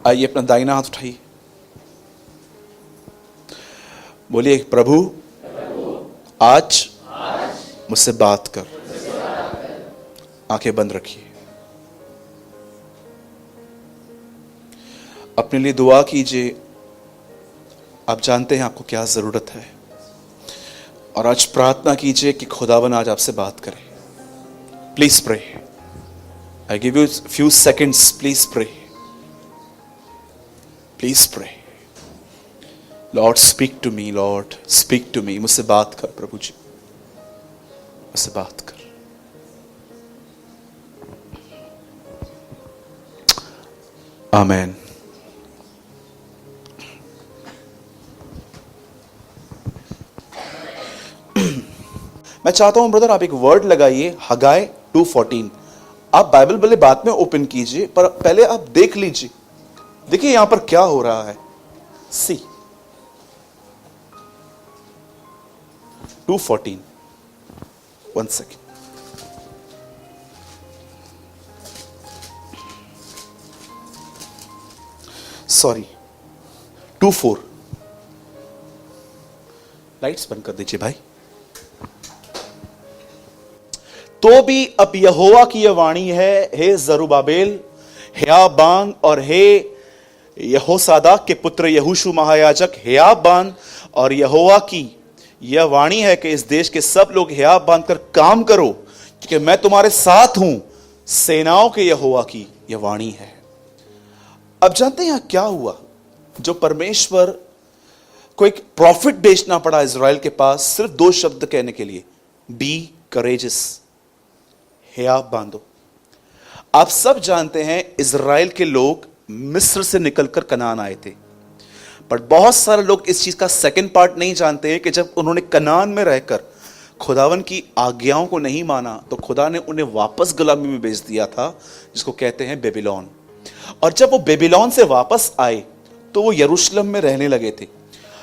आइए अपना दाहिना हाथ उठाइए, बोलिए प्रभु आज मुझसे बात कर। आंखें बंद रखिए, अपने लिए दुआ कीजिए। आप जानते हैं आपको क्या जरूरत है, और आज प्रार्थना कीजिए कि खुदावन आज आपसे बात करे। Please pray, I give you few seconds, please pray, please pray. Lord speak to me, lord speak to me. मुझसे बात कर प्रभु जी, मुझसे बात कर। आमेन। मैं चाहता हूं ब्रदर आप एक वर्ड लगाइए, हगाय 2:14। आप बाइबल भले बाद में ओपन कीजिए, पर पहले आप देख लीजिए। देखिए यहां पर क्या हो रहा है। सी 2:14, 1 सेकेंड। सॉरी 2:4। लाइट्स बंद कर दीजिए भाई। तो भी अब यहोवा की यह वाणी है, हे जरुब्बाबेल, हेयाबान और हे यहोसादाक के पुत्र यहोशू महायाजक, हेयाबान और यहोवा की यह वाणी है कि इस देश के सब लोग हेयाब बांधकर काम करो, क्योंकि मैं तुम्हारे साथ हूं। सेनाओं के यहोवा की यह वाणी है। अब जानते हैं यहां क्या हुआ, जो परमेश्वर को एक प्रॉफिट भेजना पड़ा इज़राइल के पास सिर्फ 2 शब्द कहने के लिए, बी करेजस, हेयाब बांधो। आप सब जानते हैं इज़राइल के लोग मिस्र से निकलकर कनान आए थे, पर बहुत सारे लोग इस चीज का सेकंड पार्ट नहीं जानते हैं कि जब उन्होंने कनान में रहकर खुदावन की आज्ञाओं को नहीं माना तो खुदा ने उन्हें वापस गुलामी में भेज दिया था, जिसको कहते हैं बेबीलोन। और जब वो बेबीलोन से वापस आए तो वो यरूशलेम में रहने लगे थे।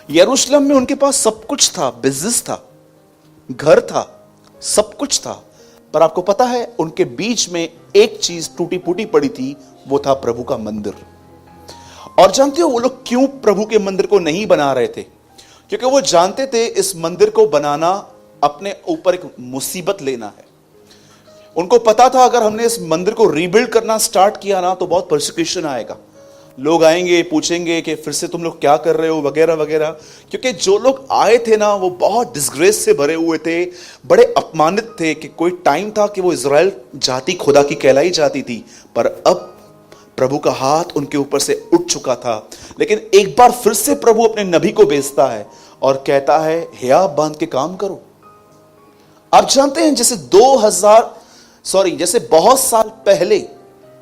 यरूशलेम में उनके पास सब कुछ था, बिजनेस था, घर था, सब कुछ था, पर आपको पता है उनके बीच में एक चीज टूटी फूटी पड़ी थी, वो था प्रभु का मंदिर। और जानते हो वो लोग क्यों प्रभु के मंदिर को नहीं बना रहे थे? क्योंकि वो जानते थे इस मंदिर को बनाना अपने ऊपर एक मुसीबत लेना है। उनको पता था अगर हमने इस मंदिर को रीबिल्ड करना स्टार्ट किया ना तो बहुत परसिक्यूशन आएगा, लोग आएंगे पूछेंगे कि फिर से तुम लोग क्या कर रहे हो वगैरह वगैरह। क्योंकि जो लोग आए थे ना वो बहुत डिस्ग्रेस से भरे हुए थे, बड़े अपमानित थे कि कोई टाइम था कि वो इज़राइल जाति खुदा की कहलाई जाती थी, पर अब प्रभु का हाथ उनके ऊपर से उठ चुका था। लेकिन एक बार फिर से प्रभु अपने नबी को भेजता है और कहता है हेयाब बांध के काम करो। आप जानते हैं जैसे बहुत साल पहले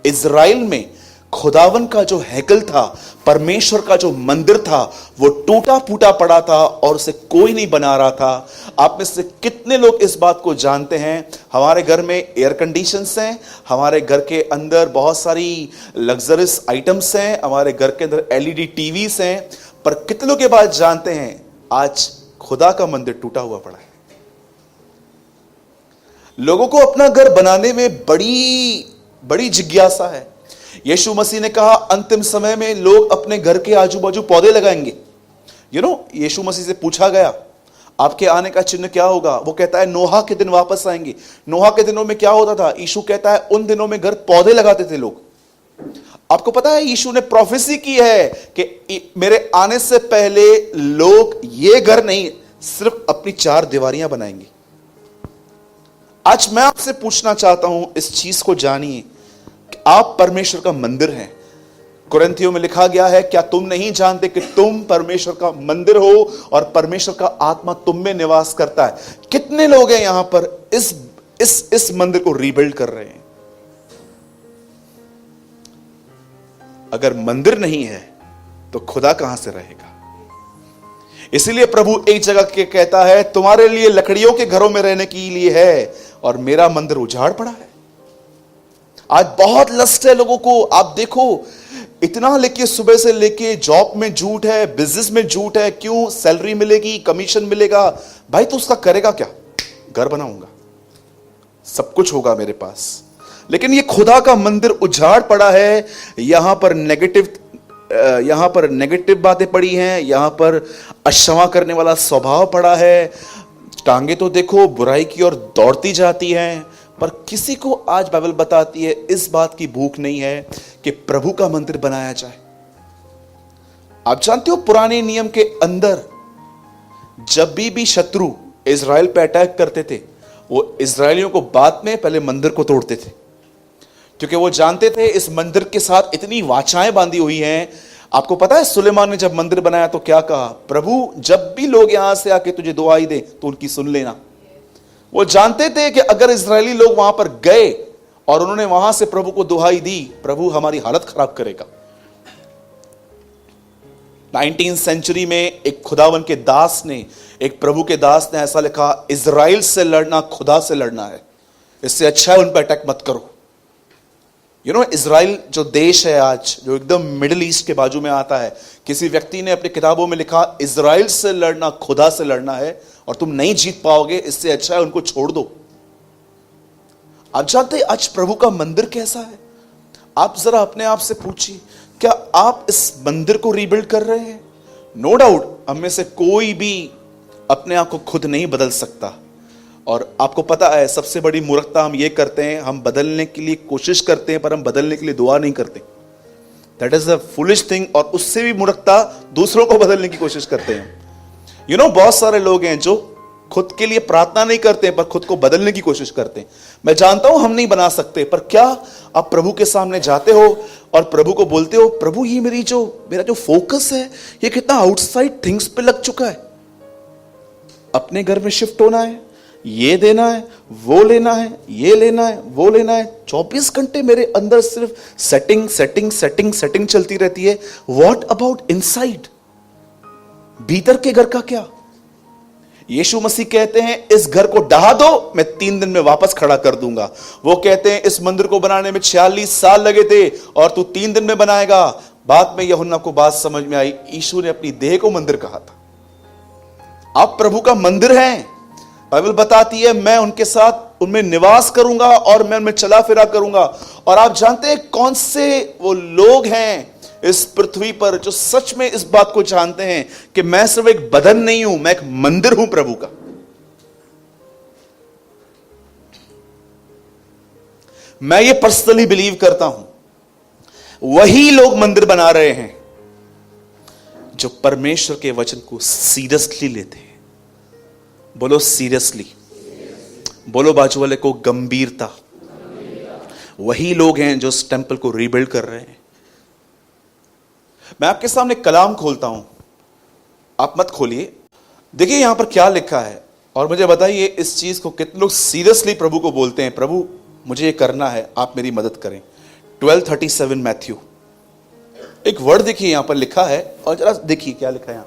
इज़राइल में खुदावन का जो हैकल था, परमेश्वर का जो मंदिर था, वो टूटा फूटा पड़ा था और उसे कोई नहीं बना रहा था। आप में से कितने लोग इस बात को जानते हैं? हमारे घर में एयर कंडीशंस हैं, हमारे घर के अंदर बहुत सारी लग्जरियस आइटम्स हैं, हमारे घर के अंदर एलईडी टीवीज हैं, पर कितने लोग ये बात जानते हैं आज खुदा का मंदिर टूटा हुआ पड़ा है? लोगों को अपना घर बनाने में बड़ी जिज्ञासा है। यीशु मसीह ने कहा अंतिम समय में लोग अपने घर के आजू बाजू पौधे लगाएंगे। यीशु मसीह से पूछा गया आपके आने का चिन्ह क्या होगा? वो कहता है नोहा के दिन वापस आएंगे। नोहा के दिनों में क्या होता था? यीशु कहता है उन दिनों में घर पौधे लगाते थे लोग। आपको पता है यीशु ने प्रोफेसी की है कि मेरे आने से पहले लोग ये घर नहीं सिर्फ अपनी 4 दीवारियां बनाएंगे। आज मैं आपसे पूछना चाहता हूं, इस चीज को जानिए, आप परमेश्वर का मंदिर हैं। कुरिन्थियों में लिखा गया है क्या तुम नहीं जानते कि तुम परमेश्वर का मंदिर हो और परमेश्वर का आत्मा तुम में निवास करता है? कितने लोग हैं यहां पर इस मंदिर को रीबिल्ड कर रहे हैं? अगर मंदिर नहीं है तो खुदा कहां से रहेगा? इसीलिए प्रभु एक जगह के कहता है तुम्हारे लिए लकड़ियों के घरों में रहने के लिए है और मेरा मंदिर उजाड़ पड़ा है। आज बहुत लस्ट है लोगों को। आप देखो इतना लेके सुबह से लेके जॉब में झूठ है, बिजनेस में झूठ है। क्यों? सैलरी मिलेगी, कमीशन मिलेगा। भाई तो उसका करेगा क्या? घर बनाऊंगा, सब कुछ होगा मेरे पास, लेकिन ये खुदा का मंदिर उजाड़ पड़ा है। यहां पर नेगेटिव बातें पड़ी हैं, यहां पर अक्षमा करने वाला स्वभाव पड़ा है। टांगे तो देखो बुराई की ओर दौड़ती जाती हैं, पर किसी को आज बाइबल बताती है इस बात की भूख नहीं है कि प्रभु का मंदिर बनाया जाए। आप जानते हो पुराने नियम के अंदर जब भी शत्रु इज़राइल पे अटैक करते थे, वो इज़राइलियों को बाद में पहले मंदिर को तोड़ते थे, क्योंकि वो जानते थे इस मंदिर के साथ इतनी वाचाएं बांधी हुई हैं। आपको पता है सुलेमान ने जब मंदिर बनाया तो क्या कहा? प्रभु जब भी लोग यहां से आके तुझे दुआई दे तो उनकी सुन लेना। वो जानते थे कि अगर इजरायली लोग वहां पर गए और उन्होंने वहां से प्रभु को दुहाई दी, प्रभु हमारी हालत खराब करेगा। 19वीं सेंचुरी में एक खुदावन के दास ने, एक प्रभु के दास ने ऐसा लिखा, इजराइल से लड़ना खुदा से लड़ना है, इससे अच्छा है उन पर अटैक मत करो। इजराइल जो देश है आज, जो एकदम मिडिल ईस्ट के बाजू में आता है, किसी व्यक्ति ने अपनी किताबों में लिखा इजराइल से लड़ना खुदा से लड़ना है और तुम नहीं जीत पाओगे, इससे अच्छा है उनको छोड़ दो। आप जानते हैं आज प्रभु का मंदिर कैसा है? आप जरा अपने आप से पूछिए, क्या आप इस मंदिर को रीबिल्ड कर रहे हैं? नो डाउट हम में से कोई भी अपने आप को खुद नहीं बदल सकता, और आपको पता है सबसे बड़ी मूर्खता हम ये करते हैं, हम बदलने के लिए कोशिश करते हैं पर हम बदलने के लिए दुआ नहीं करते। That is a foolish thing. और उससे भी मूर्खता, दूसरों को बदलने की कोशिश करते हैं। बहुत सारे लोग हैं जो खुद के लिए प्रार्थना नहीं करते पर खुद को बदलने की कोशिश करते हैं। मैं जानता हूं हम नहीं बना सकते, पर क्या आप प्रभु के सामने जाते हो और प्रभु को बोलते हो, प्रभु ये मेरा जो फोकस है ये कितना आउटसाइड थिंग्स पे लग चुका है। अपने घर में शिफ्ट होना है, ये देना है, वो लेना है, ये लेना है, वो लेना है, 24 घंटे मेरे अंदर सिर्फ सेटिंग सेटिंग सेटिंग सेटिंग चलती रहती है। What about inside? भीतर के घर का क्या? यीशु मसीह कहते हैं इस घर को ढहा दो, मैं 3 दिन में वापस खड़ा कर दूंगा। वो कहते हैं इस मंदिर को बनाने में 46 साल लगे थे और तू 3 दिन में बनाएगा। बाद में यूहन्ना को बात समझ में आई, यीशु ने अपनी देह को मंदिर कहा था। आप प्रभु का मंदिर हैं। बाइबल बताती है मैं उनके साथ उनमें निवास करूंगा और मैं उनमें चला फिरा करूंगा। और आप जानते हैं कौन से वो लोग हैं इस पृथ्वी पर जो सच में इस बात को जानते हैं कि मैं सिर्फ एक बदन नहीं हूं, मैं एक मंदिर हूं प्रभु का। मैं ये पर्सनली बिलीव करता हूं वही लोग मंदिर बना रहे हैं जो परमेश्वर के वचन को सीरियसली लेते हैं। बोलो सीरियसली, बोलो बाजू वाले को गंभीरता। वही लोग हैं जो इस टेंपल को रीबिल्ड कर रहे हैं। मैं आपके सामने कलाम खोलता हूं, आप मत खोलिए। देखिए यहां पर क्या लिखा है और मुझे बताइए इस चीज को कितने लोग सीरियसली प्रभु को बोलते हैं, प्रभु मुझे ये करना है, आप मेरी मदद करें। 12:37 मैथ्यू, एक वर्ड देखिए यहां पर लिखा है और जरा देखिए क्या लिखा है यहां।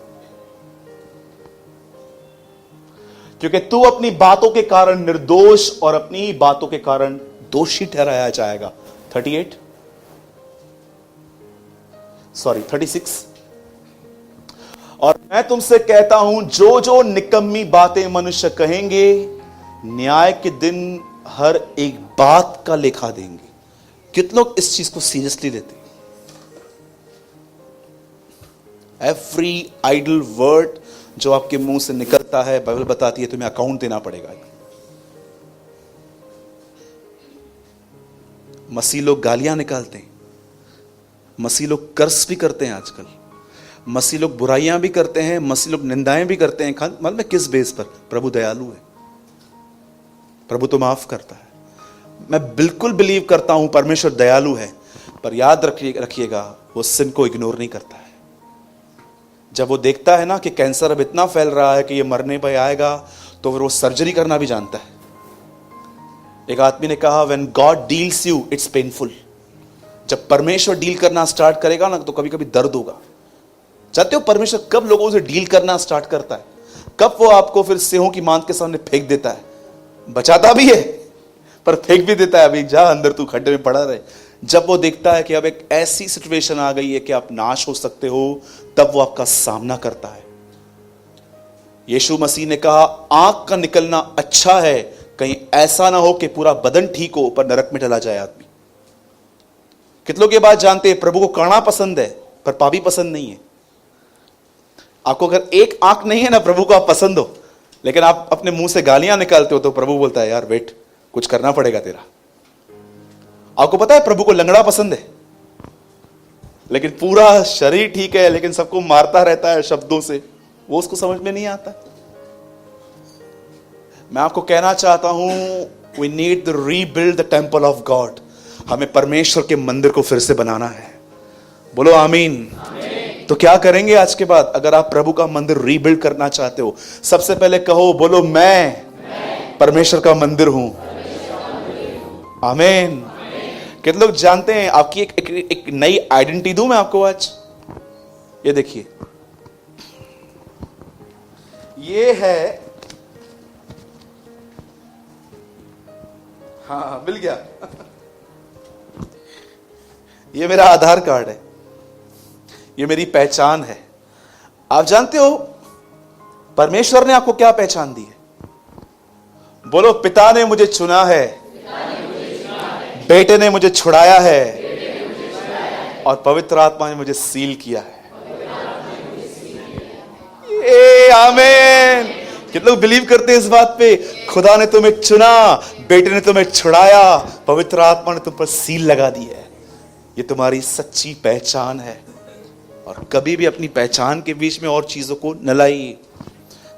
क्योंकि तू अपनी बातों के कारण निर्दोष और अपनी बातों के कारण दोषी ठहराया जाएगा। 36। और मैं तुमसे कहता हूं जो जो निकम्मी बातें मनुष्य कहेंगे, न्याय के दिन हर एक बात का लेखा देंगे। कितने लोग इस चीज को सीरियसली लेते हैं? एवरी आइडल वर्ड जो आपके मुंह से निकलता है, बाइबल बताती है तुम्हें अकाउंट देना पड़ेगा। मसीह लोग गालियां निकालते हैं, मसीह लोग कर्स भी करते हैं आजकल, मसीह लोग बुराइयां भी करते हैं, मसीह लोग निंदाएं भी करते हैं। मालूम है किस बेस पर? प्रभु दयालु है, प्रभु तो माफ करता है। मैं बिल्कुल बिलीव करता हूं परमेश्वर दयालु है, पर याद रखिएगा वो सिन को इग्नोर नहीं करता है। जब वो देखता है ना कि कैंसर अब इतना फैल रहा है कि ये मरने पर आएगा, तो फिर वो सर्जरी करना भी जानता है। एक आदमी ने कहा when God deals you it's painful. जब परमेश्वर डील करना स्टार्ट करेगा ना तो कभी कभी दर्द होगा। जानते हो परमेश्वर कब लोगों से डील करना स्टार्ट करता है? कब वो आपको फिर सिंहों की मांद के सामने फेंक देता है। बचाता भी है पर फेंक भी देता है, अभी जा अंदर तू खड्डे में पड़ा रहे। जब वो देखता है कि अब एक ऐसी सिचुएशन आ गई है कि आप नाश हो सकते हो, तब वो आपका सामना करता है। यीशु मसीह ने कहा आंख का निकलना अच्छा है कहीं ऐसा ना हो कि पूरा बदन ठीक हो पर नरक में चला जाए आदमी। कितने लोग ये बात जानते हैं, प्रभु को काना पसंद है पर पापी पसंद नहीं है। आपको अगर एक आंख नहीं है ना, प्रभु को आप पसंद हो, लेकिन आप अपने मुंह से गालियां निकालते हो तो प्रभु बोलता है यार वेट, कुछ करना पड़ेगा तेरा। आपको पता है प्रभु को लंगड़ा पसंद है, लेकिन पूरा शरीर ठीक है लेकिन सबको मारता रहता है शब्दों से, वो उसको समझ में नहीं आता। मैं आपको कहना चाहता हूं, we need to rebuild the temple of God. हमें परमेश्वर के मंदिर को फिर से बनाना है। बोलो आमीन। तो क्या करेंगे आज के बाद? अगर आप प्रभु का मंदिर रीबिल्ड करना चाहते हो, सबसे पहले कहो, बोलो मैं परमेश्वर का मंदिर हूं। आमीन। कितने लोग जानते हैं आपकी एक नई आइडेंटिटी दूं मैं आपको आज? ये देखिए, ये है, हाँ मिल गया ये मेरा आधार कार्ड है, ये मेरी पहचान है। आप जानते हो परमेश्वर ने आपको क्या पहचान दी है? बोलो, पिता ने मुझे चुना है, बेटे ने मुझे छुड़ाया है, और पवित्र आत्मा ने मुझे सील किया है। आमीन। कितने लोग बिलीव करते हैं इस बात पे? खुदा ने तुम्हें चुना, बेटे ने तुम्हें छुड़ाया, पवित्र आत्मा ने तुम पर सील लगा दी है। ये तुम्हारी सच्ची पहचान है। और कभी भी अपनी पहचान के बीच में और चीजों को न लाइए,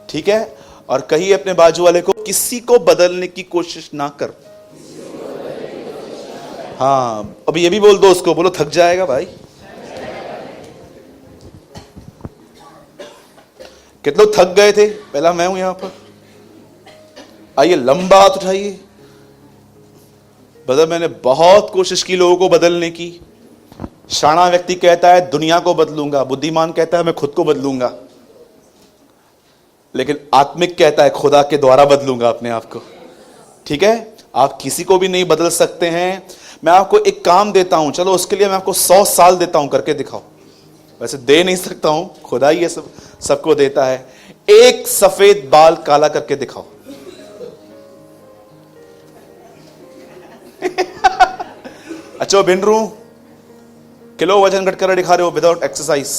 ठीक है? और कहिए अपने बाजू वाले को, किसी को बदलने की कोशिश ना कर। हाँ, अभी ये भी बोल दो उसको, बोलो थक जाएगा भाई। कितने लोग थक गए थे? पहला मैं हूं यहां पर। आइए, लंबा हाथ उठाइए। बदल, मैंने बहुत कोशिश की लोगों को बदलने की। शाना व्यक्ति कहता है दुनिया को बदलूंगा, बुद्धिमान कहता है मैं खुद को बदलूंगा, लेकिन आत्मिक कहता है खुदा के द्वारा बदलूंगा अपने आप को। ठीक है? आप किसी को भी नहीं बदल सकते हैं। मैं आपको एक काम देता हूं, चलो उसके लिए मैं आपको 100 साल देता हूं, करके दिखाओ। वैसे दे नहीं सकता हूं, खुदा ही ये सबको देता है। एक सफेद बाल काला करके दिखाओ। अच्छा भिन रू किलो वजन घट कर दिखा रहे हो विदाउट एक्सरसाइज।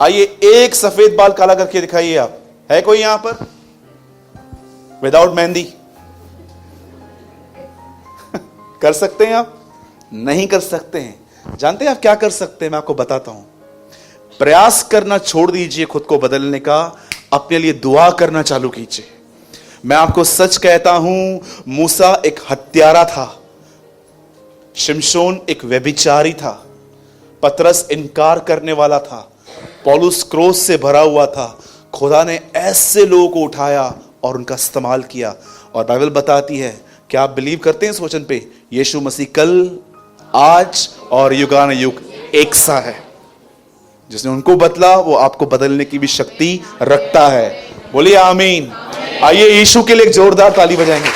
आइए, एक सफेद बाल काला करके दिखाइए। आप है कोई यहां पर विदाउट मेहंदी? कर सकते हैं आप? नहीं कर सकते हैं। जानते हैं आप क्या कर सकते हैं? मैं आपको बताता हूं। प्रयास करना छोड़ दीजिए खुद को बदलने का, अपने लिए दुआ करना चालू कीजिए। मैं आपको सच कहता हूं, मूसा एक हत्यारा था, शिमशोन एक व्यभिचारी था, पतरस इनकार करने वाला था, पौलुस क्रोध से भरा हुआ था। खुदा ने ऐसे लोगों को उठाया और उनका इस्तेमाल किया। और बाइबल बताती है, क्या आप बिलीव करते हैं इस वचन पे? यीशु मसीह कल, आज और युगान युग एक सा है। जिसने उनको बदला वो आपको बदलने की भी शक्ति रखता है। बोलिए आमीन। आइए यीशु के लिए एक जोरदार ताली बजाएंगे।